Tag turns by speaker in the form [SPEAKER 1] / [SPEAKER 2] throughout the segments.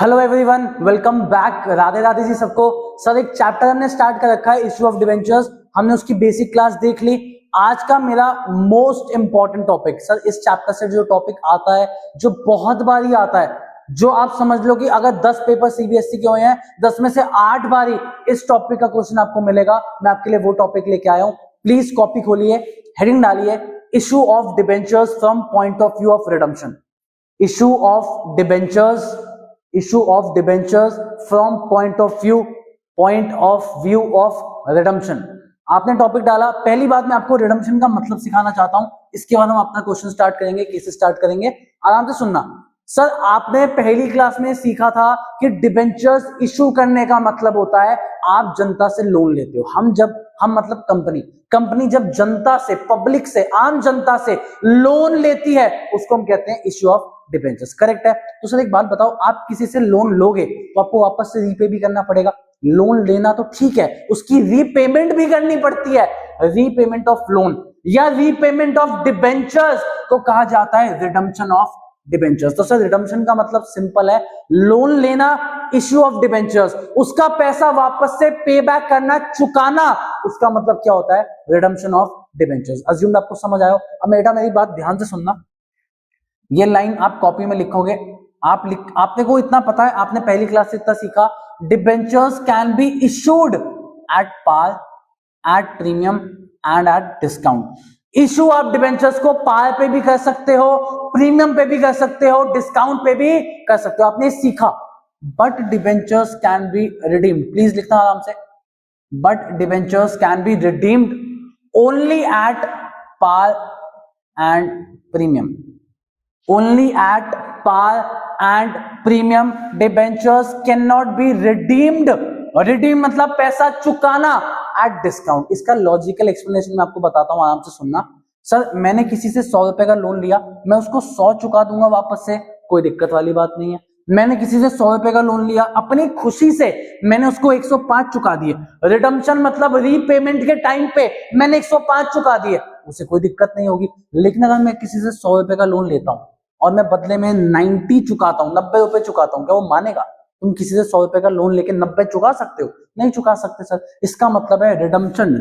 [SPEAKER 1] Hello everyone, welcome back. Radhe Radhe ji सबको। Sir एक chapter हमने स्टार्ट कर रखा है, इश्यू ऑफ डिबेंचर्स। हमने उसकी बेसिक क्लास देख ली। आज का मेरा मोस्ट इंपॉर्टेंट टॉपिक, सर इस चैप्टर से जो टॉपिक आता है, जो बहुत बार ही आता है, जो आप समझ लो कि अगर 10 पेपर सीबीएसई के हुए हैं, 10 में से 8 बारी इस टॉपिक का क्वेश्चन आपको मिलेगा। मैं आपके लिए वो टॉपिक लेके आया हूं। प्लीज कॉपी खोलिए, हेडिंग डालिए, issue of debentures from point of view of redemption. Issue of debentures, issue of debentures from point of view of redemption। आपने टॉपिक डाला। पहली बात मैं आपको रिडम्पशन का मतलब सिखाना चाहता हूं, इसके बाद हम अपना क्वेश्चन स्टार्ट करेंगे, केसेस स्टार्ट करेंगे। आराम से सुनना। सर आपने पहली क्लास में सीखा था कि डिबेंचर्स इशू करने का मतलब होता है आप जनता से लोन लेते हो। हम मतलब कंपनी जब जनता से, पब्लिक से, आम जनता से लोन लेती है, उसको हम कहते हैं इश्यू ऑफ डिबेंचर्स। करेक्ट है। तो सर एक बात बताओ, आप किसी से लोन लोगे तो आपको वापस से रीपे भी करना पड़ेगा। लोन लेना तो ठीक है, उसकी रीपेमेंट भी करनी पड़ती है। रीपेमेंट ऑफ लोन या रीपेमेंट ऑफ डिबेंचर्स को कहा जाता है रिडम्पशन ऑफ डिबेंचर्स। तो सर रिडम्पशन का मतलब सिंपल है, लोन लेना, इश्यू ऑफ डिबेंचर्स, उसका पैसा वापस से पे बैक करना, चुकाना, उसका मतलब क्या होता है? Redemption of debentures. अज्यूम आपको समझ आया। अब बेटा मेरी बात ध्यान से सुनना। ये लाइन आप कॉपी में लिखोगे। आपने को इतना पता है, आपने पहली क्लास से इतना सीखा, debentures can be issued at par, at premium and at discount. Issue आप डिबेंचर्स को पार पे भी कर सकते हो, प्रीमियम पे भी कर सकते हो, डिस्काउंट पे भी कर सकते हो। आपने सीखा। But debentures can be redeemed, please लिखना आराम से। But debentures can be redeemed only at par and premium. Only at par and premium debentures cannot be redeemed। Redeem मतलब पैसा चुकाना, at discount। इसका लॉजिकल एक्सप्लेनेशन मैं आपको बताता हूं, आराम से सुनना। सर मैंने किसी से 100 रुपए का लोन लिया, मैं उसको 100 चुका दूंगा वापस से, कोई दिक्कत वाली बात नहीं है। मैंने किसी से 100 रुपए का लोन लिया, अपनी खुशी से मैंने उसको 105 चुका दिए। रिडम्पशन मतलब रीपेमेंट के टाइम पे मैंने 105 चुका दिए, उसे कोई दिक्कत नहीं होगी। लेकिन अगर मैं किसी से 100 रुपए का लोन लेता हूं और मैं बदले में 90 चुकाता हूं, 90 रुपए चुकाता हूं, क्या वो मानेगा? तुम किसी से 100 रुपए का लोन लेके 90 चुका सकते हो? नहीं चुका सकते सर। इसका मतलब है redemption,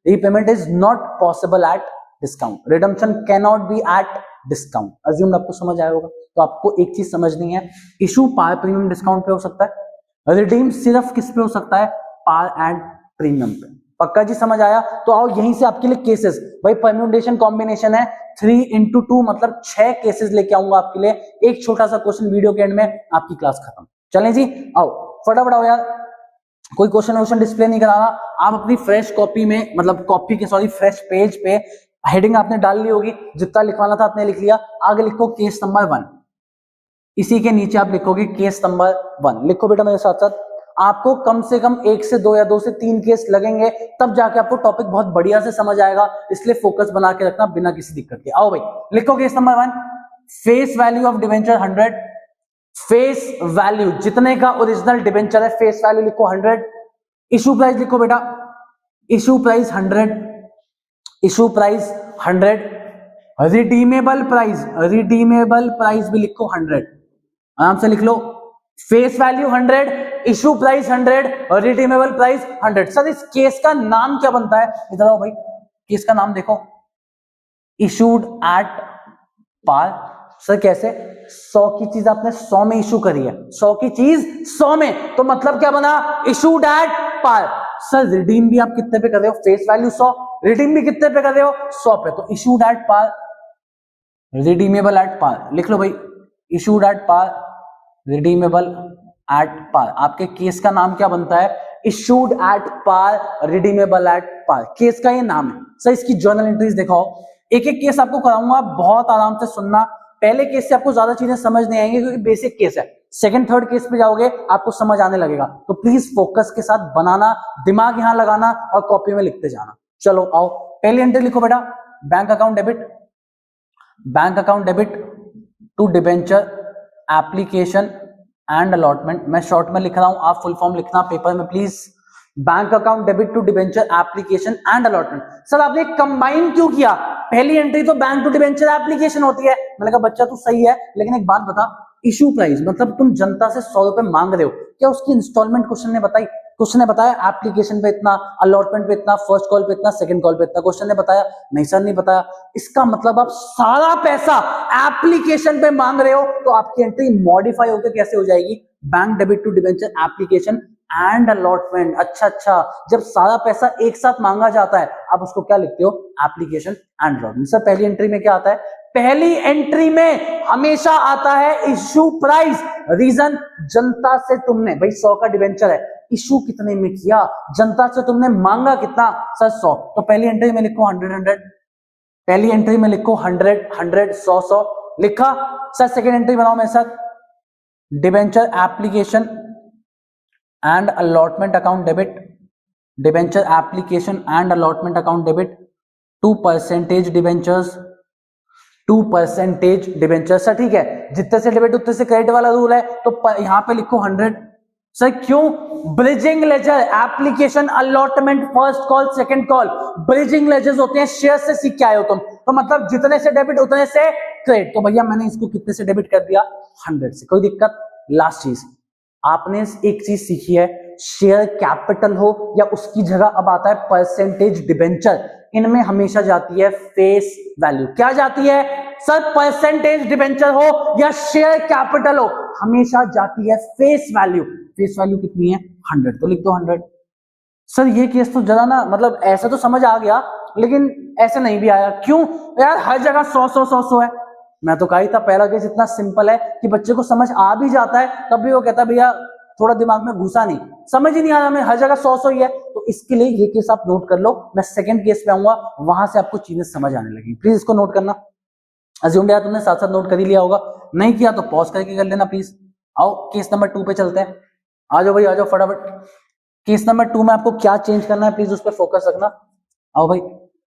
[SPEAKER 1] repayment is not possible at discount. Redemption cannot be at discount. Assume आपको समझ आया होगा। तो आपको एक चीज समझनी है, इशू पार प्रीमियम डिस्काउंट पे हो सकता है, रिडीम सिर्फ किस पे हो सकता है? पार एंड प्रीमियम पे। पक्का जी समझ आया? तो आओ यहीं से आपके लिए केसेस, भाई परम्यूटेशन कॉम्बिनेशन है 3 into 2 मतलब 6 केसेस लेके आऊंगा आपके लिए। एक छोटा सा क्वेश्चन वीडियो के एंड में, आपकी क्लास खत्म। चलें जी, आओ फटाफट आओ यार। कोई क्वेश्चन डिस्प्ले नहीं कराना। आप अपनी फ्रेश कॉपी में, मतलब कॉपी के सॉरी फ्रेश पेज पे हेडिंग आपने डाल ली होगी, जितना लिखवाना था आपने लिख लिया। आगे लिखो केस नंबर 1, इसी के नीचे आप लिखोगे केस नंबर 1। लिखो बेटा मेरे साथ साथ। आपको कम से कम 1 से 2 या 2 से 3 केस लगेंगे, तब जाके आपको टॉपिक बहुत बढ़िया से समझ आएगा। इसलिए फोकस बना के रखना बिना किसी दिक्कत के। आओ भाई लिखो case number 1। Face value of debenture 100। Face value जितने का ओरिजिनल डिबेंचर है, फेस वैल्यू लिखो 100। इशू प्राइस लिखो बेटा, issue price 100, issue price 100। Redeemable price भी लिखो 100। आराम से लिख लो। फेस वैल्यू 100, इशू प्राइस 100 और रिडीमेबल प्राइस 100। सर इस केस का नाम क्या बनता है? इधर आओ भाई, केस का नाम देखो, इशूड एट पार। सर कैसे? 100 की चीज आपने 100 में इशू करी है, 100 की चीज 100 में, तो मतलब क्या बना? Issued at par. Sir redeem भी आप कितने पे कर रहे हो? फेस वैल्यू 100, रिडीम भी कितने पे कर रहे हो? 100 पे, तो issued at par, redeemable at par. लिख लो भाई, issued at par, redeemable at par. आपके केस का नाम क्या बनता है? Issued at par, redeemable at par. Case का ये नाम है। सर इसकी जर्नल एंट्रीज दिखाओ। एक एक केस आपको कराऊंगा, बहुत आराम से सुनना। पहले केस से आपको ज्यादा चीजें समझ नहीं आएंगी क्योंकि बेसिक केस है। सेकंड थर्ड केस पे जाओगे आपको समझ आने लगेगा। तो प्लीज फोकस के साथ बनाना, दिमाग यहां लगाना और कॉपी में लिखते जाना। चलो आओ, पहली एंट्री लिखो बेटा, bank account debit, bank account debit to debenture application and allotment. मैं शॉर्ट में लिख रहा हूं, आप फुल फॉर्म लिखना पेपर में please. Bank account debit to debenture application and allotment. Sir आपने कंबाइन क्यों किया? पहली एंट्री तो बैंक टू डिबेंचर एप्लीकेशन होती है। मैंने कहा बच्चा तू सही है, लेकिन एक बात बता, इशू प्राइस मतलब तुम जनता से 100 रुपए मांग रहे हो, क्या उसकी इंस्टॉलमेंट क्वेश्चन ने बताई? क्वेश्चन ने बताया एप्लीकेशन पे इतना, अलॉटमेंट पे इतना, फर्स्ट कॉल पे इतना, सेकंड कॉल पे इतना? क्वेश्चन ने बताया? नहीं सर नहीं बताया। इसका मतलब आप सारा पैसा एप्लीकेशन पे मांग रहे हो, तो आपकी एंट्री मॉडिफाई होकर कैसे हो जाएगी? Bank debit to debenture application and allotment. अच्छा, जब सारा पैसा एक साथ मांगा जाता है आप उसको क्या लिखते हो? Application and allotment. सर पहली एंट्री में क्या आता है? पहली एंट्री में हमेशा आता है इशू प्राइस। रीजन, जनता से तुमने, भाई 100 का डिबेंचर है, इशू कितने में किया, जनता से तुमने मांगा कितना? सर 100। तो पहली एंट्री में लिखो 100, पहली एंट्री में लिखो 100, 100 लिखा। सर सेकेंड एंट्री बनाओ मेरे साथ, debenture application and allotment account debit, debenture application and allotment account debit to percentage debentures, 2% debenture. Sir ठीक है, जितने से डेबिट उतने से क्रेडिट वाला रूल है, तो यहां पे लिखो 100। सर क्यों? Bridging ledger, application, allotment, first call, second call, bridging ledgers होते हैं। शेयर से सीख के आए हो तुम, तो मतलब जितने से डेबिट उतने से क्रेडिट। तो भैया मैंने इसको कितने से डेबिट कर दिया? 100 से, कोई दिक्कत? लास्ट चीज आपने एक चीज सीखी है, शेयर कैपिटल हो या उसकी जगह अब आता है परसेंटेज डिबेंचर। इनमें हमेशा जाती है फेस वैल्यू। क्या जाती है? सर परसेंटेज डिबेंचर हो या शेयर कैपिटल हो, हमेशा जाती है फेस वैल्यू। फेस वैल्यू कितनी है? 100, तो लिख दो 100। सर ये केस तो जरा ना, मतलब ऐसा तो समझ आ गया, लेकिन ऐसे नहीं भी आया। क्यों यार? हर जगह 100 है। मैं तो कहा ही था पहला केस इतना सिंपल है कि बच्चे को समझ आ भी जाता है, तब भी वो कहता है भैया थोड़ा दिमाग में घुसा नहीं, समझ ही नहीं आ रहा, मैं हर जगह 100 ही है। तो इसके लिए ये केस आप नोट कर लो, मैं सेकंड केस पे आऊंगा, वहां से आपको चीजें समझ आने लगी। प्लीज इसको नोट करना। अज्यूम यार तुमने साथ साथ नोट कर ही लिया होगा, नहीं किया तो पॉज करके कर लेना प्लीज। आओ केस नंबर 2 पे चलते हैं। आ जाओ भाई, आ जाओ फटाफट। केस नंबर 2 में आपको क्या चेंज करना है, प्लीज उस पर फोकस रखना। आओ भाई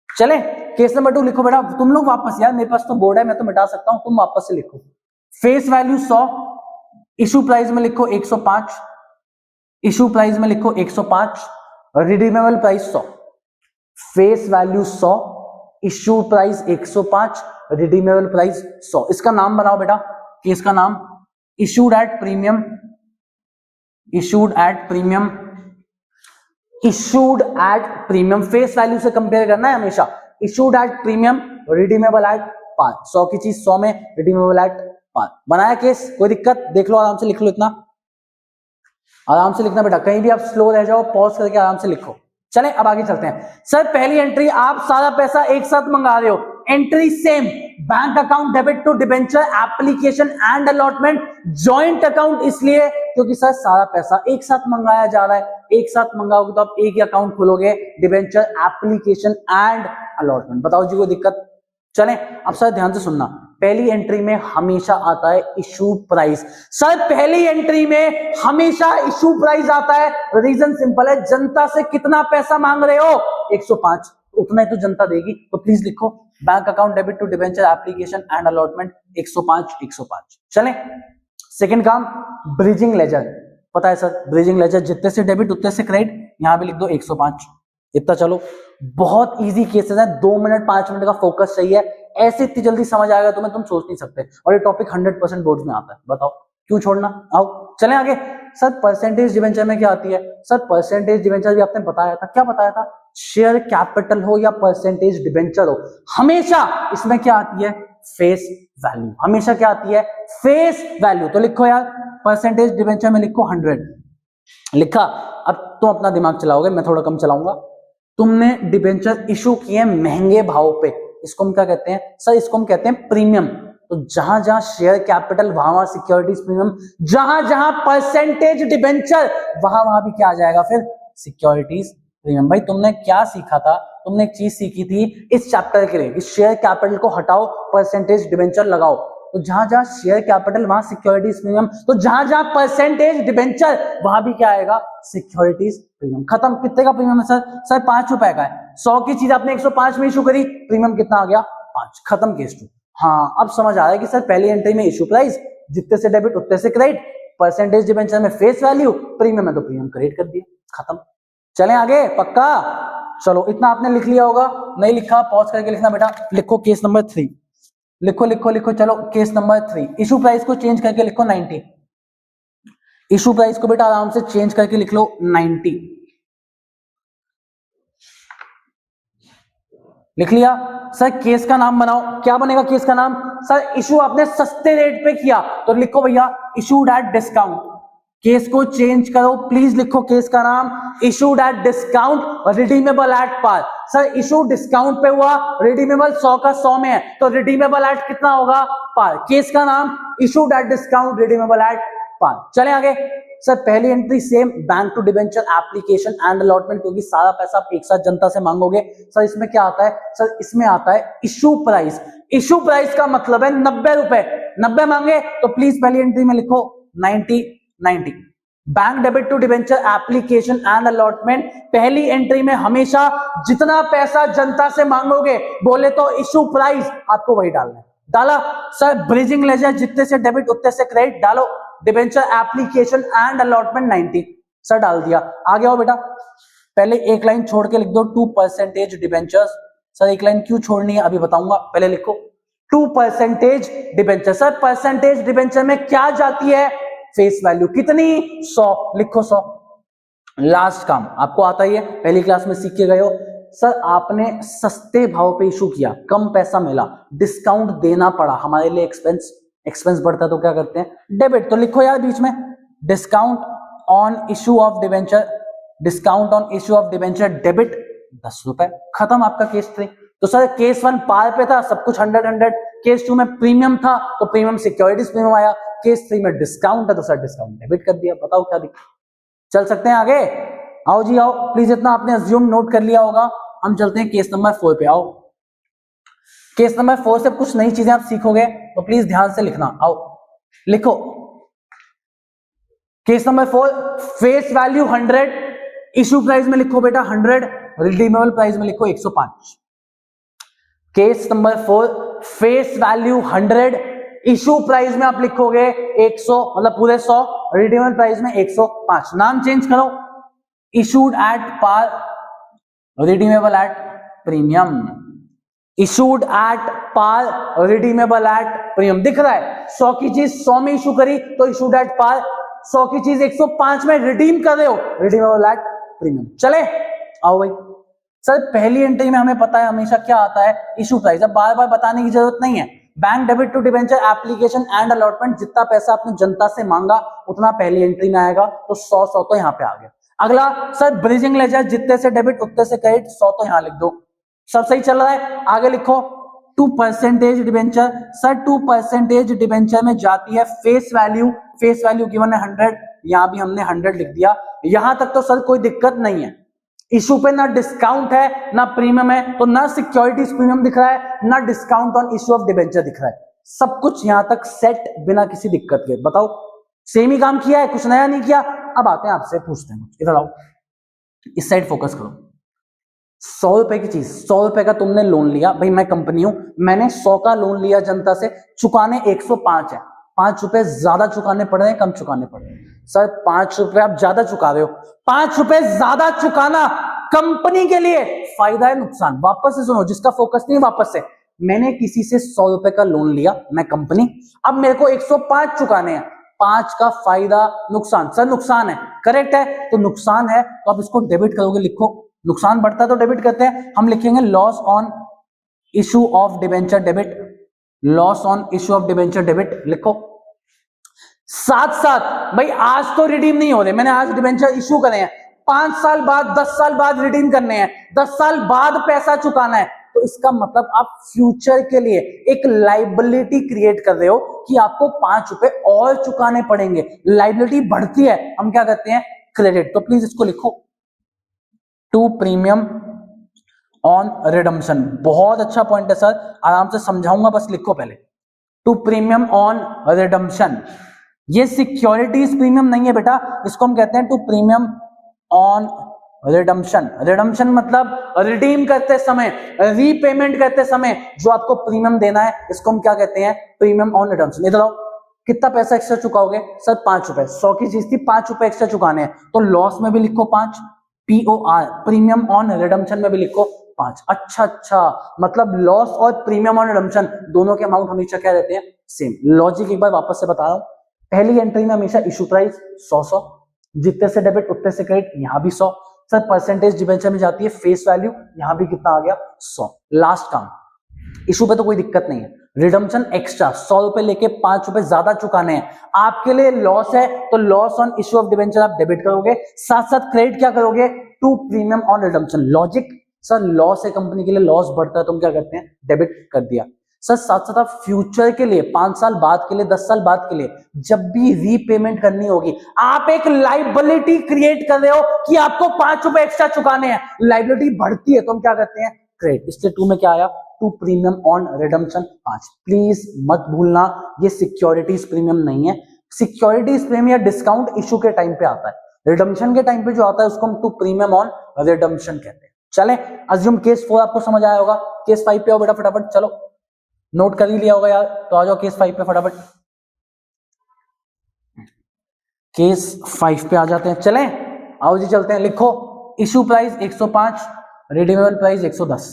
[SPEAKER 1] चले, केस नंबर 2 लिखो बेटा। तुम लोग वापस, यार मेरे पास तो बोर्ड है, मैं तो मिटा सकता हूं, तुम वापस से लिखो। फेस वैल्यू 100, इशू प्राइस में लिखो 105, इशू प्राइस में लिखो 105, redeemable price 100। Face value 100, issue price 105, redeemable price 100। इसका नाम बनाओ बेटा, केस का नाम issued at premium, issued at premium, issued at premium. Face value से कंपेयर करना है हमेशा। Issued at premium, redeemable at par. 100 की चीज 100 में, रिडीमेबल एट पार। बनाया केस? कोई दिक्कत? देख लो, आराम से लिख लो, इतना आराम से लिखना बेटा, कहीं भी आप स्लो रह जाओ, पॉज करके आराम से लिखो। चलें अब आगे चलते हैं। सर पहली एंट्री आप सारा पैसा एक साथ मंगा रहे हो, entry same, bank account debit to debenture application and allotment. Joint account इसलिए क्योंकि सर सारा पैसा एक साथ मंगाया जा रहा है, एक साथ मंगाओगे तो आप एक ही अकाउंट खोलोगे, डिबेंचर एप्लीकेशन एंड अलॉटमेंट। बताओ जी कोई दिक्कत? चलें अब सर ध्यान से सुनना, पहली एंट्री में हमेशा आता है इशू प्राइस। सर पहली एंट्री में हमेशा इशू प्राइस आता है, रीजन सिंपल है, जनता से कितना पैसा मांग रहे हो? 105, उतना ही तो जनता देगी। तो प्लीज लिखो bank account debit to debenture application and allotment 105। चलें सेकंड काम, ब्रिजिंग लेजर। पता है सर ब्रिजिंग लेजर जितने से डेबिट उतने से क्रेडिट, यहां भी लिख दो 105। इतना चलो, बहुत इजी केसेस है, 2 मिनट 5 मिनट का फोकस चाहिए, ऐसे इतनी जल्दी समझ आएगा तुम्हें, तुम सोच नहीं सकते। और ये टॉपिक 100% बोर्ड्स में आता है, बताओ क्यों छोड़ना। आओ चलें आगे। सर परसेंटेज डिबेंचर में क्या आती है? सर परसेंटेज डिबेंचर भी आपने बताया था, क्या बताया था? शेयर कैपिटल हो या परसेंटेज डिबेंचर हो, हमेशा इसमें क्या आती है? Face value. हमेशा क्या आती है? Face value. तो लिखो यार परसेंटेज डिबेंचर में लिखो 100। लिखा? अब तुम अपना दिमाग चलाओगे, मैं थोड़ा कम चलाऊंगा। तुमने डिबेंचर इशू किए महंगे भाव पे, इसको हम क्या कहते हैं? सर इसको हम कहते हैं प्रीमियम। तो जहां जहां शेयर कैपिटल वहां वहां सिक्योरिटीज प्रीमियम, जहां जहां परसेंटेज डिबेंचर वहां वहां भी क्या आ जाएगा फिर? Securities premium. भाई तुमने क्या सीखा था? तुमने एक चीज सीखी थी इस चैप्टर के लिए कि शेयर कैपिटल को हटाओ, परसेंटेज डिबेंचर लगाओ। तो जहां जहां शेयर कैपिटल वहां सिक्योरिटीज प्रीमियम, तो जहां जहां परसेंटेज डिबेंचर वहां भी क्या आएगा? Securities premium. खत्म। कितने का प्रीमियम है सर? सर 5 रुपए का है। 100 की चीज आपने 105 में इशू करी, प्रीमियम कितना आ गया? 5। खत्म केस 2। हाँ अब समझ आ रहा है कि सर पहली एंट्री में इशू प्राइस, जितने से डेबिट उतने से क्रेडिट, परसेंटेज डिबेंचर में फेस वैल्यू, प्रीमियम है तो प्रीमियम क्रेडिट कर दिया, खत्म। चलें आगे, पक्का? चलो इतना आपने लिख लिया होगा, नहीं लिखा पॉज करके लिखना बेटा। लिखो केस नंबर 3, लिखो लिखो लिखो। चलो केस नंबर 3, इशू प्राइस को चेंज करके लिखो 90। इशू प्राइस को बेटा आराम से चेंज करके लिख लो 90। लिख लिया? सर केस का नाम बनाओ, क्या बनेगा केस का नाम? सर इशू आपने सस्ते रेट पे किया तो लिखो भैया इशूड एट डिस्काउंट। केस को चेंज करो प्लीज, लिखो केस का नाम issued at discount, redeemable at par. Sir issue discount पे हुआ, रिडीमेबल 100 का 100 में है, तो रिडीमेबल एट कितना होगा? पार। केस का नाम issued at discount, redeemable at par. चले आगे। सर पहली entry same, bank to debenture application and allotment, क्योंकि सारा पैसा आप एक साथ जनता से मांगोगे। सर इसमें क्या आता है? सर इसमें आता है इशू प्राइस। इशू प्राइस का मतलब है 90 रुपए। 90 मांगे तो प्लीज पहली एंट्री में लिखो 90 90। Bank debit to debenture application and allotment, पहली एंट्री में हमेशा जितना पैसा जनता से मांगोगे बोले तो इशू प्राइस आपको वही डालना है। डाला? सर ब्रिजिंग लेजर जितने से डेबिट उतने से क्रेडिट डालो। Debenture application and allotment 90, sir डाल दिया। आगे आओ बेटा, पहले एक लाइन छोड़ के लिख दो 2% डिबेंचर्स। सर एक लाइन क्यों छोड़नी है अभी बताऊंगा, पहले लिखो 2% डिबेंचर। सर परसेंटेज डिबेंचर में क्या जाती है? Face value. कितनी? 100। लिखो 100। लास्ट काम आपको आता ही है, पहली क्लास में सीख के गए हो। सर आपने सस्ते भाव पे इशू किया, कम पैसा मिला, डिस्काउंट देना पड़ा, हमारे लिए एक्सपेंस बढ़ता तो क्या करते हैं? डेबिट। तो लिखो यार बीच में discount on issue of debenture, discount on issue of debenture debit 10 रुपए। खत्म आपका केस 3। तो सर केस 1 पार पे था, सब कुछ 100। केस 2 में प्रीमियम था तो प्रीमियम सिक्योरिटीज प्रीमियम आया। केस 3 में डिस्काउंट है तो सर डिस्काउंट डेबिट कर दिया। बताओ क्या दिक्कत? चल सकते हैं आगे? आओ जी आओ, प्लीज इतना आपने अज्यूम नोट कर लिया होगा। हम चलते हैं केस नंबर 4 पे। आओ, केस नंबर 4 से कुछ नई चीजें आप सीखोगे तो प्लीज ध्यान से लिखना। आओ लिखो case number 4, face value 100, issue price में लिखो बेटा 100, रिडीमेबल प्राइस में लिखो 105। Case number 4, face value 100, issue price में आप लिखोगे 100, मतलब पूरे 100, रिडीमेबल प्राइस में 105। नाम चेंज करो, issued at par, redeemable at premium. Issued at par, redeemable at premium. दिख रहा है 100 की चीज 100 में इशू करी तो इशूड एट पार, 100 की चीज 105 में रिडीम कर रहे हो, रिडीमेबल एट प्रीमियम। चले आओ भाई। सर पहली एंट्री में हमें पता है हमेशा क्या आता है? Issue price. अब बार बार बताने की जरूरत नहीं है। Bank debit to debenture application and allotment, जितना पैसा आपने जनता से मांगा उतना पहली एंट्री में आएगा, तो 100 तो यहाँ पे आ गया। अगला सर ब्रिजिंग लेजर, जितने से डेबिट उतने से क्रेडिट, 100 तो यहाँ लिख दो। सब सही चल रहा है? आगे लिखो 2% डिबेंचर। सर 2% डिबेंचर में जाती है face value. Face value given है 100, यहां भी हमने 100 लिख दिया। यहां तक तो सर कोई दिक्कत नहीं है। इशू पे ना डिस्काउंट है ना प्रीमियम है, तो ना सिक्योरिटीज प्रीमियम दिख रहा है ना discount on issue of debenture दिख रहा है। सब कुछ यहां तक सेट बिना किसी दिक्कत के। बताओ सेम ही काम किया है, कुछ नया नहीं किया। अब आते हैं आपसे पूछते हैं, इधर आओ, इस साइड फोकस करो। 100 रुपए की चीज, 100 रुपए का तुमने लोन लिया। भाई मैं कंपनी हूं, मैंने 100 का लोन लिया जनता से, चुकाने 105 है। 5 रुपए ज्यादा चुकाने पड़ रहे हैं, कम चुकाने पड़ रहे हैं? सर 5 रुपए आप ज्यादा चुका रहे हो। 5 रुपए ज्यादा चुकाना कंपनी के लिए फायदा है नुकसान? वापस से सुनो, जिसका फोकस नहीं, वापस से। मैंने किसी से 100 रुपए का लोन लिया, मैं कंपनी, अब मेरे को 105 चुकाने हैं। 5 का फायदा नुकसान? सर नुकसान है, करेक्ट है। तो नुकसान है तो आप इसको डेबिट करोगे। लिखो नुकसान बढ़ता है तो डेबिट करते हैं, हम लिखेंगे loss on issue of debenture debit. Loss on issue of debenture debit लिखो। साथ साथ भाई आज तो रिडीम नहीं हो रहे, मैंने आज डिबेंचर इशू करे हैं, 5 साल बाद 10 साल बाद रिडीम करने हैं, 10 साल बाद पैसा चुकाना है, तो इसका मतलब आप फ्यूचर के लिए एक लाइबिलिटी क्रिएट कर रहे हो कि आपको 5 रुपए और चुकाने पड़ेंगे। लाइबिलिटी बढ़ती है, हम क्या कहते हैं? क्रेडिट। तो प्लीज इसको लिखो, टू प्रीमियम ऑन रिडम्पशन। बहुत अच्छा पॉइंट है सर, आराम से समझाऊंगा, बस लिखो पहले। टू प्रीमियम ऑन रिडम्पशन, ये सिक्योरिटीज प्रीमियम नहीं है बेटा, इसको हम कहते हैं to premium on redemption. Redemption मतलब रिडीम करते समय, रीपेमेंट करते समय जो आपको प्रीमियम देना है, इसको हम क्या कहते हैं? Premium on redemption. इधर आओ, कितना पैसा एक्स्ट्रा चुकाओगे? सर 5 रुपए। 100 की चीज थी, 5 रुपए एक्स्ट्रा चुकाने हैं, तो लॉस में भी लिखो 5, POR, प्रीमियम ऑन रिडम्पशन में भी लिखो 5। अच्छा, मतलब लॉस और प्रीमियम ऑन रिडम्पशन दोनों के अमाउंट हमेशा क्या रहते हैं, सेम। लॉजिक एक बार वापस से बता रहा हूं, पहली एंट्री में हमेशा इशू प्राइस 100, जितने से डेबिट उतने से क्रेडिट, यहां भी 100। सर परसेंटेज डिबेंचर में जाती है फेस वैल्यू, यहां भी कितना आ गया 100। लास्ट काम, इशू पे तो कोई दिक्कत नहीं है, रिडम्पशन एक्स्ट्रा 100 रुपए लेके 5 रुपए ज्यादा चुकाने हैं, आपके लिए लॉस है, तो loss on issue of debenture आप डेबिट करोगे, साथ साथ क्रेडिट क्या करोगे, to premium on redemption. Logic, sir loss है कंपनी के लिए, लॉस बढ़ता है तो हम क्या करते हैं, डेबिट कर दिया। सर साथ साथ आप फ्यूचर के लिए 5 साल बाद के लिए, 10 साल बाद के लिए जब भी रीपेमेंट करनी होगी, आप एक लाइबिलिटी क्रिएट कर रहे हो कि आपको 5 रुपए एक्स्ट्रा चुकाने हैं, लाइबिलिटी बढ़ती है तो हम क्या करते हैं, क्रेडिट। इसलिए 2 में क्या आया, to premium on redemption 5। Please मत भूलना, ये सिक्योरिटीज प्रीमियम नहीं है, सिक्योरिटीज प्रीमियम या डिस्काउंट इशू के टाइम पे आता है, रिडम्पशन के टाइम पे जो आता है उसको हम टू प्रीमियम ऑन रिडम्पशन कहते हैं। चले, अज्यूम केस 4 आपको समझ आया होगा, केस 5 पे आओ बेटा फटाफट, चलो नोट कर ही लिया होगा यार, तो आ जाओ केस 5 पे फटाफट। केस 5 पे आ जाते हैं, चलें आओ जी चलते हैं। लिखो, issue price 105, redeemable price 110।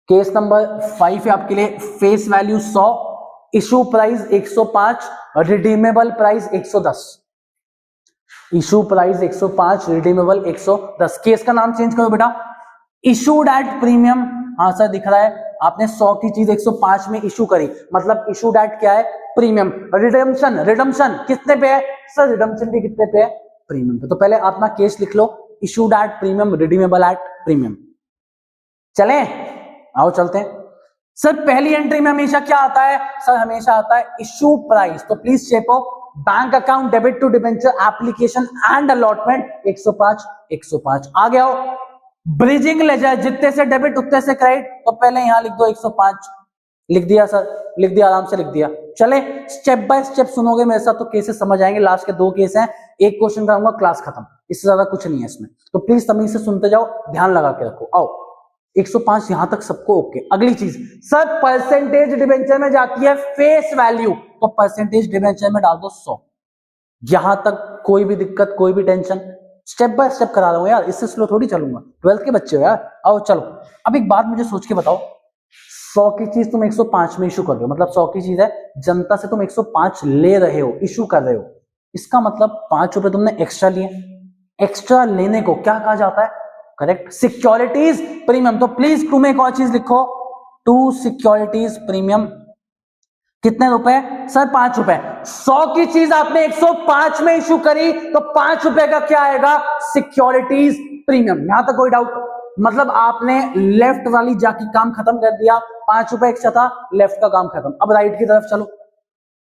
[SPEAKER 1] Case number 5 है आपके लिए, face value 100, issue price 105, redeemable price 110। Issue price 105, redeemable 110। Case का नाम चेंज करो बेटा, इशूड एट प्रीमियम। हाँ सर दिख रहा है, आपने 100 की चीज 105 में इशू करी, मतलब इशूड एट क्या है, प्रीमियम। रिडेम्पशन, रिडम्पशन कितने पे है सर, रिडम्पशन भी कितने पे है, प्रीमियम पे। तो पहले अपना केस लिख लो, issued at premium, redeemable at premium. चले आओ चलते हैं। सर पहली एंट्री में हमेशा क्या आता है, सर हमेशा आता है इशू प्राइस, तो प्लीज चेको, bank account debit to debenture application and allotment 105 आ गया हो। ब्रिजिंग लेजर, जितने से डेबिट उतने से क्रेडिट, तो पहले यहां लिख दो 105, लिख दिया सर, लिख दिया, आराम से लिख दिया। चले स्टेप बाय स्टेप सुनोगे मेरे साथ तो केसेस समझ आएंगे। लास्ट के 2 केस हैं, एक क्वेश्चन कराऊंगा, क्लास खत्म, इससे ज्यादा कुछ नहीं है इसमें, तो प्लीज तमीज से सुनते जाओ, ध्यान लगा के रखो। आओ 105 यहां तक सबको ओके। अगली चीज सर, परसेंटेज डिबेंचर में जाती है फेस वैल्यू, तो परसेंटेज डिबेंचर में डाल दो 100। यहां तक कोई भी दिक्कत, कोई भी टेंशन, स्टेप बाय स्टेप करा रहा हूं यार, इससे स्लो थोड़ी चलूंगा, 12th के बच्चे हो यार। आओ चलो, अब एक बात मुझे सोच के बताओ, 100 की चीज तुम 105 में इशू कर रहे हो, मतलब 100 की चीज है, जनता से तुम 105 ले रहे हो, इशू कर रहे हो, इसका मतलब 5 रुपए तुमने एक्स्ट्रा लिए। एक्स्ट्रा लेने को क्या कहा जाता है, करेक्ट, सिक्योरिटीज प्रीमियम। तो प्लीज तुम एक और चीज लिखो, टू सिक्योरिटीज प्रीमियम। कितने रुपए सर, 5 रुपए। 100 की चीज आपने 105 में इशू करी, तो 5 रुपए का क्या आएगा, सिक्योरिटीज प्रीमियम। यहां तक कोई डाउट, मतलब आपने लेफ्ट वाली जाकी काम खत्म कर दिया, 5 रुपए एक्स्ट्रा था, लेफ्ट का काम खत्म। अब राइट की तरफ चलो,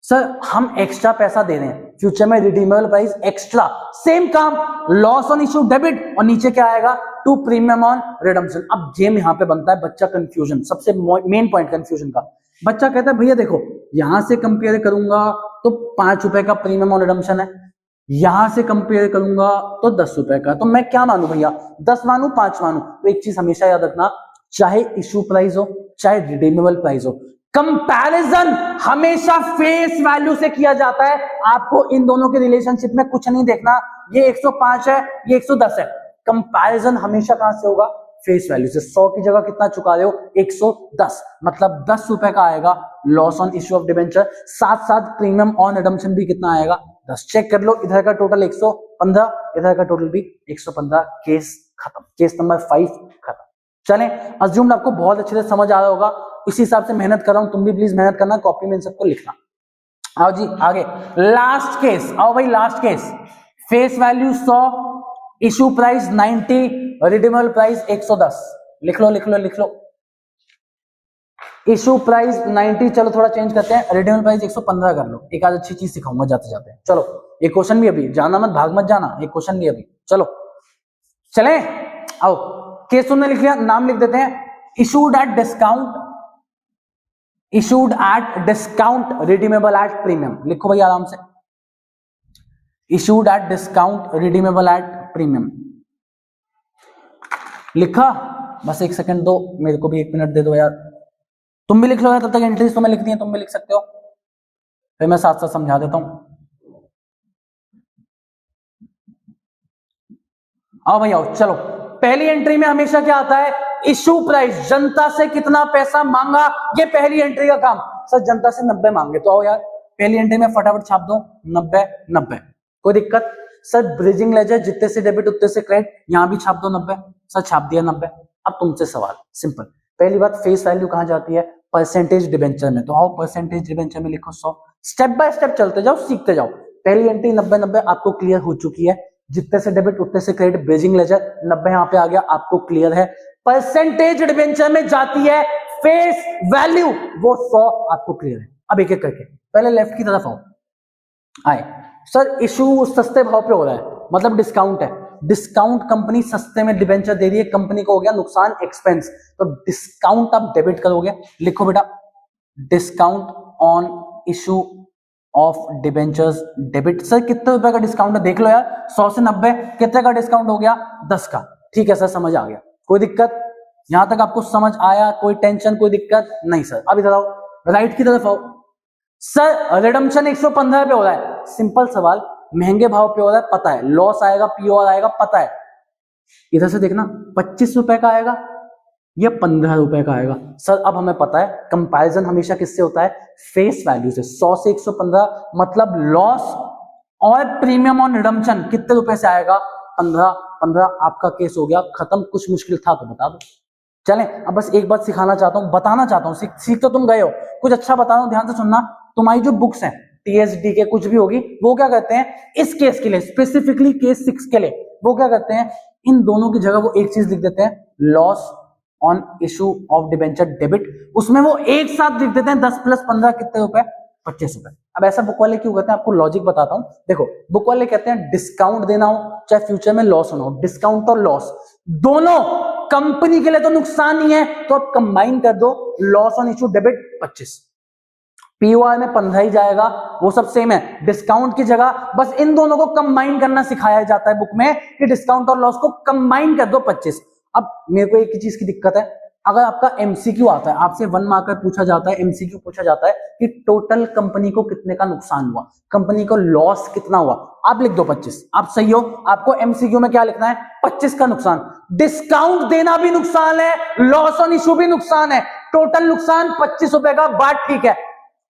[SPEAKER 1] सर हम एक्स्ट्रा पैसा दे रहे हैं, फ्यूचर में रिडीमेबल प्राइस एक्स्ट्रा, सेम काम, लॉस ऑन इशू डेबिट, और नीचे क्या आएगा, टू प्रीमियम ऑन रिडम्पशन। अब गेम यहां पे बनता है बच्चा कंफ्यूजन, सबसे मेन पॉइंट कंफ्यूजन का। बच्चा कहता है भैया देखो, यहां से कंपेयर करूंगा तो 5 रुपए का प्रीमियम ऑन रिडम्पशन है, यहां से कंपेयर करूंगा तो 10 रुपए का, तो मैं क्या मानू भैया, 10 मानू 5 मानू। तो एक चीज हमेशा याद रखना, चाहे इशू प्राइस हो चाहे रिडीमेबल प्राइस हो, कंपैरिजन हमेशा फेस वैल्यू से किया जाता है। आपको इन दोनों के रिलेशनशिप में कुछ नहीं देखना, ये 105 है ये 110 है, कंपैरिजन हमेशा कहां से होगा, फेस वैल्यू से। 100 की जगह कितना चुका रहे हो, 110, मतलब 10 रुपए का आएगा loss on issue of debenture, साथ साथ प्रीमियम ऑन रिडम्पशन भी कितना आएगा, 10। चेक कर लो, इधर का टोटल 115, इधर का टोटल भी 115। केस खत्म, केस नंबर 5 खत्म। चलें, अज्यूम आपको बहुत अच्छे से समझ आ रहा होगा, इसी हिसाब से मेहनत कर रहा हूं, तुम भी प्लीज मेहनत करना, कॉपी में इन सबको लिखना। आओ जी आगे, लास्ट केस, आओ भाई last case, face value 100, issue price 90, redeemable price 110। लिख लो लिख लो लिख लो, इशू प्राइस 90, चलो थोड़ा चेंज करते हैं, रिडीमेबल प्राइस 115 कर लो। एक आज अच्छी चीज सिखाऊंगा जाते जाते। चलो एक क्वेश्चन भी अभी, जाना मत, भाग मत जाना, एक क्वेश्चन भी अभी। चलो चले, आओ केस तुमने लिख लिया, नाम लिख देते हैं, issued at discount, issued at discount, redeemable at premium. लिखो भाई आराम से, issued at discount, redeemable at premium. लिखा, बस एक सेकंड दो मेरे को भी, 1 मिनट दे दो यार, तुम भी लिख लो यार, तब तक एंट्रीज तुम्हें लिखनी है, तुम भी लिख सकते हो, फिर मैं साथ साथ समझा देता हूं। आओ भाई आओ, चलो पहली एंट्री में हमेशा क्या आता है, इशू प्राइस, जनता से कितना पैसा मांगा, ये पहली एंट्री का काम। सर जनता से 90 मांगे, तो आओ यार पहली एंट्री में फटाफट छाप दो 90 90, कोई दिक्कत। सर ब्रिजिंग लेजर, जितने से डेबिट उतने से क्रेडिट, यहां भी छाप दो 90। सर छाप दिया 90। अब तुमसे सवाल सिंपल, पहली बात फेस वैल्यू कहां जाती है, परसेंटेज डिबेंचर में, तो आओ परसेंटेज डिबेंचर में लिखो 100। स्टेप बाय स्टेप चलते जाओ, सीखते जाओ। पहली एंट्री 90 90 आपको क्लियर हो चुकी है, जितने से डेबिट उतने से क्रेडिट, ब्रिजिंग लेजर 90 यहां पे आ गया, आपको क्लियर है। परसेंटेज डिबेंचर में जाती है फेस वैल्यू, वो 100 आपको क्लियर है। अब एक एक करके पहले लेफ्ट की तरफ आओ, आए। सर इशू सस्ते भाव पे हो रहा है, मतलब डिस्काउंट है, डिस्काउंट कंपनी सस्ते में डिबेंचर दे रही है, कंपनी को हो गया नुकसान, एक्सपेंस, तो डिस्काउंट आप डेबिट करोगे, लिखो बेटा discount on issue of debentures debit. Sir कितने रुपए का डिस्काउंट है, देख लो यार, 100 से 90 कितने का डिस्काउंट हो गया, 10 का। ठीक है सर समझ आ गया, कोई दिक्कत, यहां तक आपको समझ आया, कोई टेंशन कोई दिक्कत नहीं। सर अब इधर आओ, राइट की तरफ आओ। सर रिडम्पशन 115 पे हो रहा है, सिंपल सवाल, महंगे भाव पे हो रहा है, पता है, लॉस आएगा, पीओआर आएगा, पता है। इधर से देखना 25 रुपए का आएगा या 15 रुपए का आएगा। सर अब हमें पता है कंपैरिजन हमेशा किससे होता है, फेस वैल्यू से। 100 से 115 मतलब लॉस और प्रीमियम ऑन रिडम्पशन कितने रुपए से आएगा, 15 15। आपका केस हो गया खत्म, कुछ मुश्किल था तो बता दो। चलें अब बस एक बात सिखाना चाहता हूं, बताना चाहता हूं, सीख तो तुम गए हो, कुछ अच्छा बता रहा हूं, ध्यान से सुनना। तुम्हारी जो बुक्स हैं टीएसडी के कुछ भी होगी, वो क्या करते हैं इस केस के लिए, स्पेसिफिकली केस 6 के लिए, वो क्या करते हैं, इन दोनों की जगह वो एक चीज लिख देते हैं, loss on issue of debenture debit, उसमें वो एक साथ लिख देते हैं 10 + 15 कितने रुपए, 25 रुपए। अब ऐसा बुक वाले क्यों कहते हैं, आपको लॉजिक बताता हूं। देखो बुक वाले कहते हैं डिस्काउंट देना हो चाहे फ्यूचर में लॉस होना हो, डिस्काउंट और लॉस दोनों कंपनी के लिए तो नुकसान ही है, तो आप कंबाइन कर दो, लॉस ऑन इशू डेबिट 25, पीओआर में 15 ही जाएगा, वो सब सेम है। डिस्काउंट की जगह बस इन दोनों को कंबाइन करना सिखाया जाता है बुक में, कि डिस्काउंट और लॉस को कंबाइन कर दो 25। अब मेरे को एक ही चीज की दिक्कत है, अगर आपका एमसीक्यू आता है, आपसे 1 मार्कर पूछा जाता है, एमसीक्यू पूछा जाता है कि टोटल कंपनी को कितने का नुकसान हुआ, कंपनी को लॉस कितना हुआ, आप लिख दो 25, आप सही हो। आपको एमसीक्यू में क्या लिखना है, 25 का नुकसान। डिस्काउंट देना भी नुकसान है, लॉस ऑन इशू भी नुकसान है, टोटल नुकसान 25 रुपए का, बात ठीक है।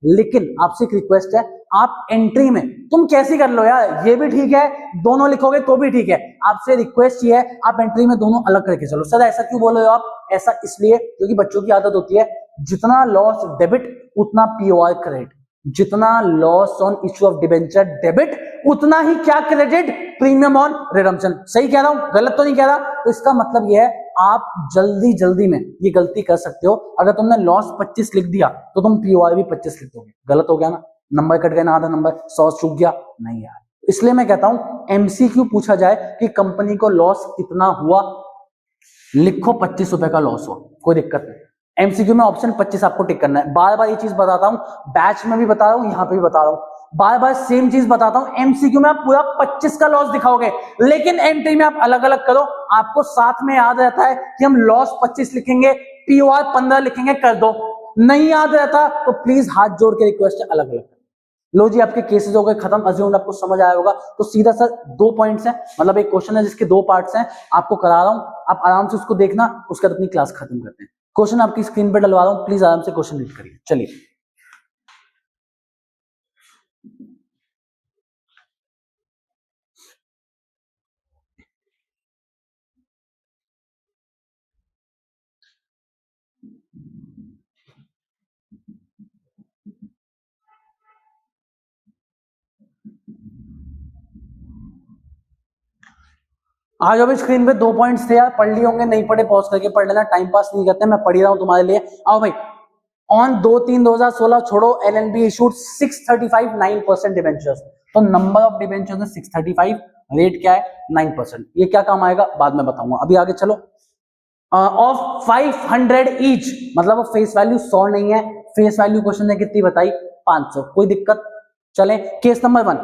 [SPEAKER 1] लेकिन आपसे एक रिक्वेस्ट है, आप एंट्री में तुम कैसी कर लो यार, ये भी ठीक है, दोनों लिखोगे तो भी ठीक है, आपसे रिक्वेस्ट ये है आप एंट्री में दोनों अलग करके चलो। सर ऐसा क्यों बोल रहे हो आप, ऐसा इसलिए क्योंकि बच्चों की आदत होती है जितना लॉस डेबिट उतना पीओआर क्रेडिट, जितना loss on issue of debenture debit उतना ही क्या क्रेडिट, प्रीमियम ऑन रिडम्पशन। सही कह रहा हूं, गलत तो नहीं कह रहा। तो इसका मतलब यह है आप जल्दी जल्दी में ये गलती कर सकते हो, अगर तुमने लॉस 25 लिख दिया तो तुम पीओआर भी 25 लिख दोगे, गलत हो गया ना, नंबर कट गया ना, आधा नंबर 100 चूक गया नहीं यार। इसलिए मैं कहता हूं एमसीक्यू पूछा जाए कि कंपनी को लॉस कितना हुआ, लिखो 25 रुपए का लॉस हुआ, कोई दिक्कत नहीं। एमसीक्यू में ऑप्शन 25 आपको टिक करना है। बार बार ये चीज बताता हूं, बैच में भी बता रहा हूं, यहां पे भी बता रहा हूं, बार बार सेम चीज बताता हूं। एमसीक्यू में आप पूरा 25 का लॉस दिखाओगे, लेकिन एंट्री में आप अलग अलग करो, आपको साथ में याद रहता है कि हम लॉस 25 लिखेंगे, पीओआर 15 लिखेंगे, कर दो। नहीं याद रहता तो प्लीज हाथ जोड़ के रिक्वेस्ट है अलग अलग। लो जी आपके केसेस हो गए खत्म, अज्यूम आपको समझ आया होगा। तो सीधा सर 2 पॉइंट्स हैं, मतलब एक क्वेश्चन है जिसके 2 पार्ट्स हैं, आपको करा रहा हूं, आप आराम से उसको देखना, उसके बाद अपनी क्लास खत्म करते हैं। क्वेश्चन आपकी स्क्रीन पे डलवा रहा हूं, प्लीज आराम से क्वेश्चन रीड करिए। चलिए आज अभी स्क्रीन पे 2 पॉइंट्स थे यार, पढ़ लिए होंगे, नहीं पढ़े पॉज करके पढ़ लेना, टाइम पास नहीं करते, मैं पढ़ ही रहा हूं तुम्हारे लिए। आओ भाई, ऑन 2/3/2016 छोड़ो, एलएनबी इशूड 635 9% डिबेंचर्स, तो नंबर ऑफ डिबेंचर्स है 635, रेट क्या है 9%। ये क्या काम आएगा बाद में बताऊंगा, अभी आगे चलो। ऑफ 500 ईच, मतलब वो फेस वैल्यू 100 नहीं है, फेस वैल्यू क्वेश्चन ने कितनी बताई 500, कोई दिक्कत। चले case number 1,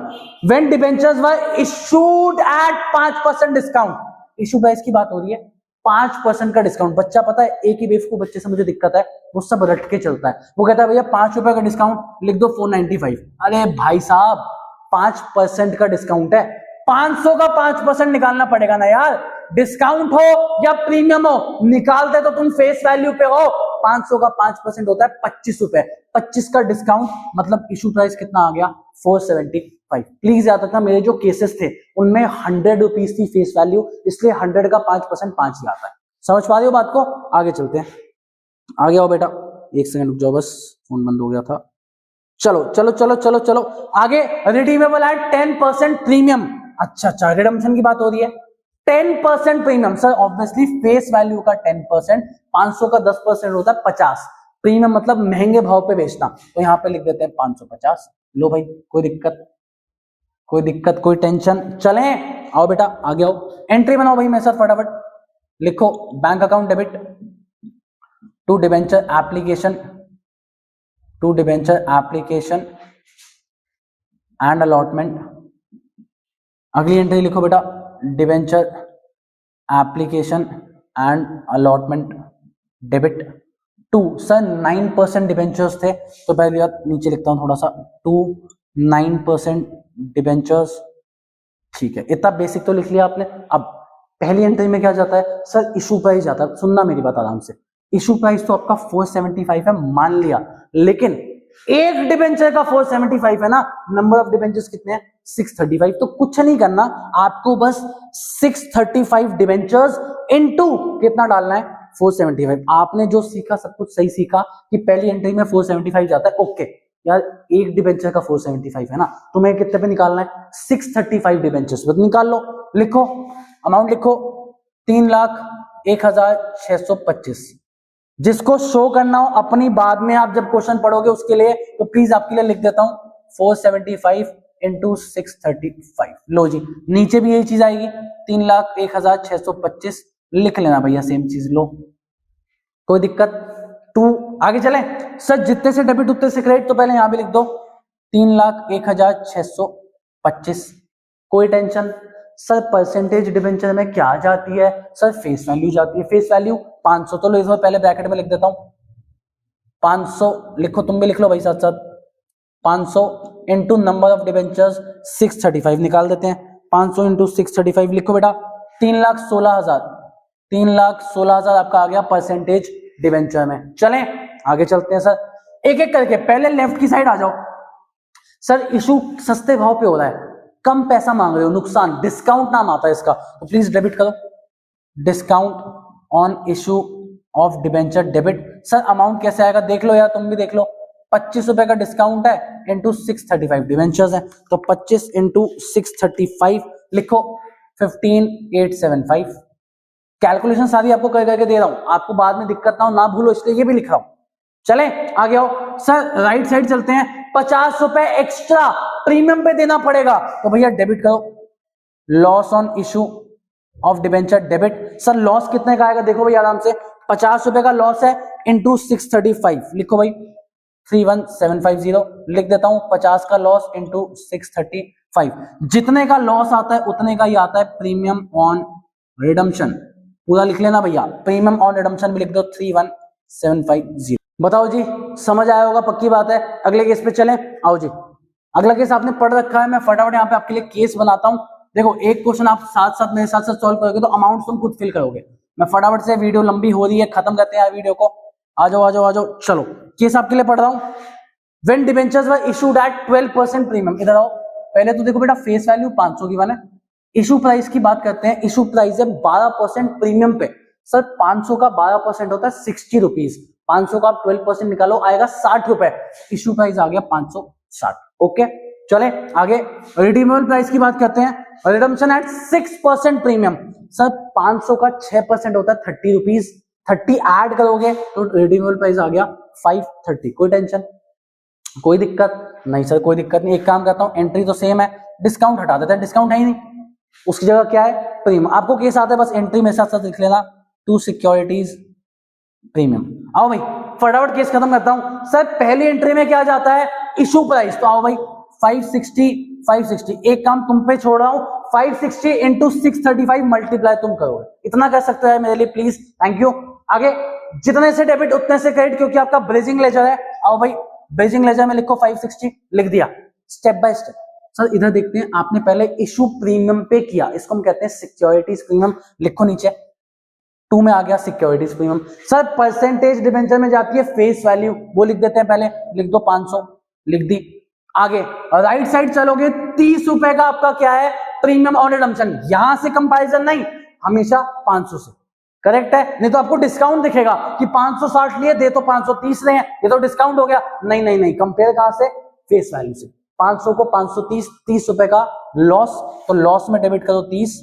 [SPEAKER 1] when debentures were issued at 5% discount, issue price की बात हो रही है, 5% का डिस्काउंट। बच्चा पता है एक ही बेवकूफ बच्चे से मुझे दिक्कत है, वो सब रट के चलता है, वो कहता है भैया 5 रुपए का डिस्काउंट, लिख दो 495। अरे भाई साहब 5% का डिस्काउंट है, 500 का 5% निकालना पड़ेगा ना यार, डिस्काउंट हो या प्रीमियम हो, निकालते तो तुम फेस वैल्यू पे हो। 500 का 5% होता है 25 रुपए, 25 का डिस्काउंट मतलब इशू प्राइस कितना आ गया 475। प्लीज याद रखना मेरे जो केसेस थे उनमें 100 रुपीज थी फेस वैल्यू, इसलिए 100 का 5% 5 ही आता है। समझ पा रहे हो बात को? आगे चलते हैं, आगे आओ बेटा, एक सेकंड रुक जाओ बस, फोन बंद हो गया था। चलो चलो चलो चलो चलो आगे, रिडीमेबल है 10% प्रीमियम। अच्छा, रिडम्पशन की बात हो रही है। 10% premium sir, obviously face value का 10%, 500 का 10% होता है 50। प्रीमियम मतलब महंगे भाव पे बेचना, तो यहां पे लिख देते हैं 550। लो भाई, कोई दिक्कत कोई टेंशन? चले आओ बेटा आगे आओ, एंट्री बनाओ भाई मेरे साथ फटाफट। लिखो bank account debit to debenture application and allotment. अगली एंट्री लिखो बेटा, debenture application and allotment debit to, sir 9% debentures थे, तो पहले यार नीचे लिखता हूं थोड़ा सा, टू 9% डिबेंचर्स। ठीक है, इतना बेसिक तो लिख लिया आपने। अब पहली एंट्री में क्या जाता है सर, इशू प्राइस जाता है। सुनना मेरी बात आराम से, इशू प्राइस तो आपका 475 है मान लिया, लेकिन एक डिबेंचर का 475 है ना, नंबर ऑफ डिबेंचर्स कितने हैं 635, तो कुछ नहीं करना आपको, बस 635 डिबेंचर्स इनटू कितना डालना है 475। आपने जो सीखा सब कुछ सही सीखा कि पहली एंट्री में 475 जाता है, ओके यार एक डिबेंचर का 475 है ना, तुम्हें कितने पे निकालना है 635 डिबेंचर्स पे निकाल लो। लिखो अमाउंट, लिखो 3,01,625। जिसको शो करना हो अपनी बाद में आप जब क्वेश्चन पढ़ोगे उसके लिए, तो प्लीज आपके लिए लिख देता हूं 475 इंटू 635। लो जी, नीचे भी यही चीज आएगी 3,01,625, लिख लेना भैया सेम चीज। लो कोई दिक्कत? टू आगे चले सर, जितने से डेबिट उतने से क्रेडिट, तो पहले यहां भी लिख दो 3,01,625। कोई टेंशन? सर परसेंटेज डिबेंचर में क्या जाती है सर, फेस वैल्यू जाती है। फेस वैल्यू 500, तो लो इसमें पहले ब्रैकेट में लिख देता हूं 500, लिखो तुम भी लिख लो भाई साथ साथ, 500 इंटू नंबर ऑफ डिबेंचर्स 635 निकाल देते हैं। 500 इंटू 635 लिखो बेटा 3,16,000 आपका आ गया परसेंटेज डिबेंचर में। चलें आगे चलते हैं सर, एक एक करके। पहले लेफ्ट की साइड आ जाओ सर, इशू सस्ते भाव पे हो रहा है, कम पैसा मांग रहे हो, नुकसान, डिस्काउंट नाम आता है इसका, तो प्लीज डेबिट करो, discount on issue of debenture debit. Sir amount कैसे आएगा देख लो यार, तुम भी देख लो, 25 रुपए का डिस्काउंट है इंटू 635 डिबेंचर्स है, तो 25 इंटू 635 लिखो 15,875। कैलकुलेशन सारी आपको कर करके दे रहा हूं, आपको बाद में दिक्कत ना हो, ना भूलो, इसलिए ये भी लिख रहा हूं। चले आगे आओ सर, राइट साइड चलते हैं। 50 रुपए एक्स्ट्रा प्रीमियम पे देना पड़ेगा, तो भैया डेबिट करो, loss on issue of debenture debit. Sir loss कितने का आएगा देखो भाई आराम से, 50 रुपए का लॉस है इंटू 635, लिखो भाई 31750, लिख देता हूं 50 का लॉस इंटू 635। जितने का लॉस आता है उतने का ही आता है प्रीमियम ऑन रिडम्पशन, पूरा लिख लेना भैया, प्रीमियम ऑन रिडम्पशन भी लिख दो 31750। बताओ जी समझ आया होगा, पक्की बात है। अगले केस पे चलें, आओ जी। अगला केस आपने पढ़ रखा है, मैं फटाफट यहाँ पे आपके लिए केस बनाता हूँ। देखो एक क्वेश्चन आप साथ साथ मेरे साथ सॉल्व करोगे तो अमाउंट तुम खुद फिल करोगे। मैं फटाफट से, वीडियो लंबी हो रही है, खत्म करते हैं वीडियो को। आ जाओ आ जाओ आ जाओ, चलो केस आपके लिए पढ़ रहा हूँ। When debentures were issued at 12% premium, इधर आओ। पहले तो देखो बेटा फेस वैल्यू 500 की बना, इशू प्राइस की बात करते हैं। इशू प्राइस है 12% प्रीमियम पे। सर 500 का 12% होता है 60 रुपीज, 500 का आप 12% निकालो आएगा 60 रुपए, इशू प्राइस आ गया 560। ओके चले आगे, रिडीमेबल प्राइस की बात करते हैं। रिडम्पशन एट 6% प्रीमियम, सर 500 का 6% होता है 30 रुपीज, 30 ऐड करोगे तो रिडीमेबल प्राइस आ गया 530। कोई टेंशन, कोई दिक्कत नहीं सर, कोई दिक्कत नहीं। एक काम करता हूं, एंट्री तो सेम है, डिस्काउंट हटा देता है, डिस्काउंट है ही नहीं, उसकी जगह क्या है प्रीमियम। आपको केस आता है, बस एंट्री में साथ साथ लिख लेना, टू सिक्योरिटीज प्रीमियम। आओ भाई फटाफट केस खत्म करता हूं। सर पहली एंट्री में क्या जाता है इशू प्राइस, तो आओ भाई 560। एक काम तुम पे छोड़ रहा हूं, 560 इंटू 635 मल्टीप्लाई तुम करोगे, इतना कर सकते हैं मेरे लिए प्लीज, थैंक यू। आगे जितने से डेबिट उतने से क्रेडिट, क्योंकि आपका ब्रिजिंग लेजर है। आओ भाई ब्रिजिंग लेजर में लिखो 560, लिख दिया, स्टेप बाय स्टेप सर इधर देखते हैं, आपने पहले इशू प्रीमियम पे किया, इसको हम कहते हैं सिक्योरिटीज प्रीमियम। लिखो नीचे 2 में आ गया securities premium. Sir percentage debenture में जाती है फेस वैल्यू, वो लिख देते हैं, पहले लिख दो 500, लिख दी। आगे राइट साइड चलोगे, 30 रुपए का आपका क्या है प्रीमियम ऑन रिडम्पशन, यहां से कंपैरिजन नहीं, हमेशा 500 से, करेक्ट है। नहीं तो आपको डिस्काउंट दिखेगा कि 560 लिए दे तो 530 रहे हैं, ये तो डिस्काउंट हो गया। नहीं नहीं नहीं, कंपेयर कहां से, फेस वैल्यू से। 500 को 530, 30 रुपए का लॉस, तो लॉस में डेबिट करो 30,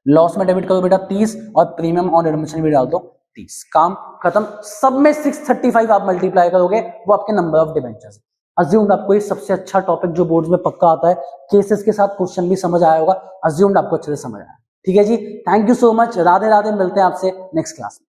[SPEAKER 1] लॉस में डेबिट करो बेटा 30, और प्रीमियम ऑन रिडम्पशन भी डाल दो 30, काम खत्म। सब में 635 आप मल्टीप्लाई करोगे, वो आपके नंबर ऑफ डिबेंचर्स। अज्यूम्ड आपको ये सबसे अच्छा टॉपिक जो बोर्ड्स में पक्का आता है, केसेस के साथ क्वेश्चन भी समझ आया होगा, अज्यूम्ड आपको अच्छे से समझ आया। ठीक है जी, thank you so much, Radhe Radhe, मिलते हैं आपसे नेक्स्ट क्लास में।